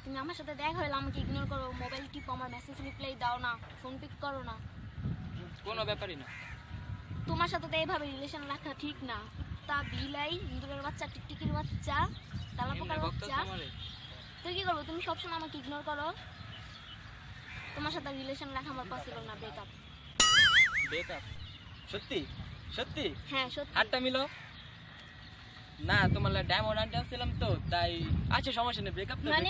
তুমি আমার সাথে দেখা হলে আমাকে ইগনোর করো, মোবাইল টিপো, আমার মেসেজ রিপ্লাই দাও না, ফোন পিক করো না। কোনো ব্যাপারই না। তোমার সাথে তো এইভাবে রিলেশন রাখা ঠিক না। তা বিলাই, ইন্দুরের বাচ্চা, টিকটিকির বাচ্চা, তালাপোকার বাচ্চা। তুই কি করবো? তুমি সবসময় আমাকে ইগনোর করো। তোমার সাথে রিলেশন রাখা আমার পসিবল না। ব্রেকআপ। ব্রেকআপ? সত্যি সত্যি? হ্যাঁ সত্যি। হাতটা মিলো না, তোমার ডায়মন্ড আনতে আসছিলাম তো তাই। আচ্ছা সমস্যা নেই, ব্রেকআপ তো মানে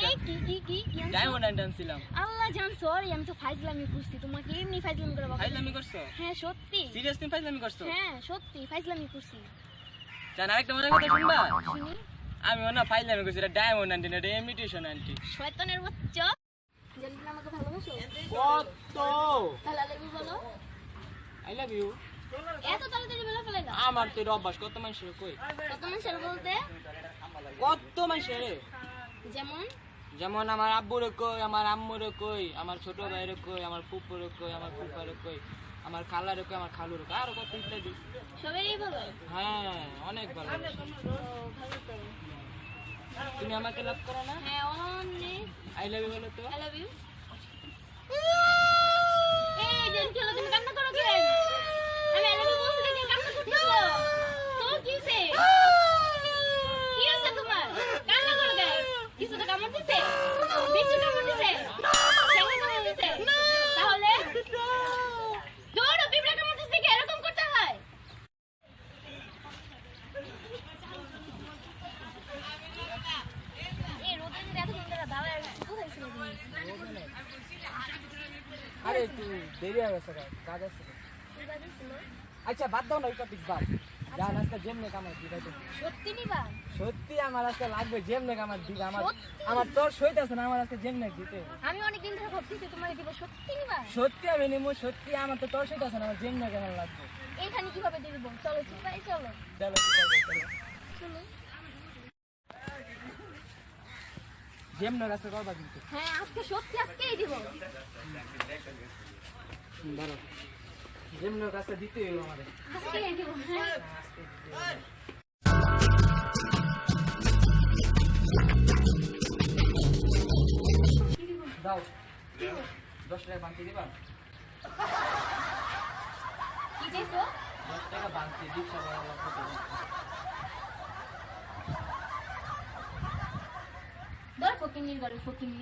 কি ডায়মন্ড আনতে আসছিলাম। আল্লাহ জান, সরি, আমি তো ফাইজলামি করছি। তোমাকে এমনি ফাইজলামি করে বলছি। ফাইজলামি করছো? হ্যাঁ সত্যি। সিরিয়াসলি ফাইজলামি করছো? হ্যাঁ সত্যি ফাইজলামি করছি। জান আরেকটা মজার কথা শুনবা? শুনি। আমি না ফাইজলামি করছি, এটা ডায়মন্ড আনটি না, এটা ইমিটেশন আনটি। শয়তানের বাচ্চা। জানি তুমি আমাকে ভালোবাসো? কত? তাহলে লাগি বলো। I love you. এত তাড়াতাড়ি বলে ফেলে দাও। আমার তো অভ্যাস। কত মানুষের কই? কত মানুষের বলতে? কত মানুষের? যেমন যেমন আমার আব্বুরে কই, আমার আম্মুরে কই, আমার ছোট ভাইরে কই, আমার ফুপুরে কই, আমার ফুপারে কই, আমার খালারে কই, আমার খালুরে কই, আরো কত ইত্যাদি। সবারই বলো? হ্যাঁ অনেক ভালো। ও ভালো তো। তুমি আমাকে লাভ করো না? হ্যাঁ অনেক। আই লাভ ইউ বলো তো। I love you. এই দিন খেলো, তুমি কান্না করো কেন? আমি আই লাভ ইউ বলছি দেখে কান্না করতেছো। তো কিসে? কি হইছে তোমার? কান্না করো কেন? কিছু তো কামড় দিছে? বিচ্ছু কামড় দিছে? ঠ্যাঙ্গে কামড় দিছে? তাহলে দৌড়ো, পিঁপড়া কামড় দিছে কি এরকম করতে হয়? এই রোদে যদি এতক্ষণ ধরে দাঁড়ায় আছি, কোথায় ছিল তুমি? আরে একটু দেরি হয়ে গেছে, কাজ আছে। কি বাজে ছিল? আচ্ছা বাদ দাও না, ওই টপিক বাদ। জান আজকে যেমনে কামাই দিবা তো। সত্যি নিবা? সত্যি আমার আজকে লাগবে, যেমনে কামাই দিবা। আমার সত্যি? আমার তোর সইতাছে না, আমার আজকে যেমনে দিতে। আমি অনেকদিন ধরে ভাবতেছি তোমার দিব। সত্যি নিবা? সত্যি আমি নিমু, সত্যি আমার তো তোর সইতাছে না, আমার যেমনে কেমন লাগবে। এইখানে কিভাবে দিয়ে দিব? চলো চিপাই চলো। চলো ঠিক আছে, চলো। চলো। যেমনে কাছে করবা কিন্তু। হ্যাঁ আজকে সত্যি আজকেই দিব। ধরো যেমনে কাছে দিতে হইব আমাদের। আজকেই দিব। হ্যাঁ দাও 10 টাকা বাকি দিবা। কি চাইছো? 10 টাকা বাকি রিকশা ভাড়া লাগবে। ধর ফকিনির ঘরে ফকিনি।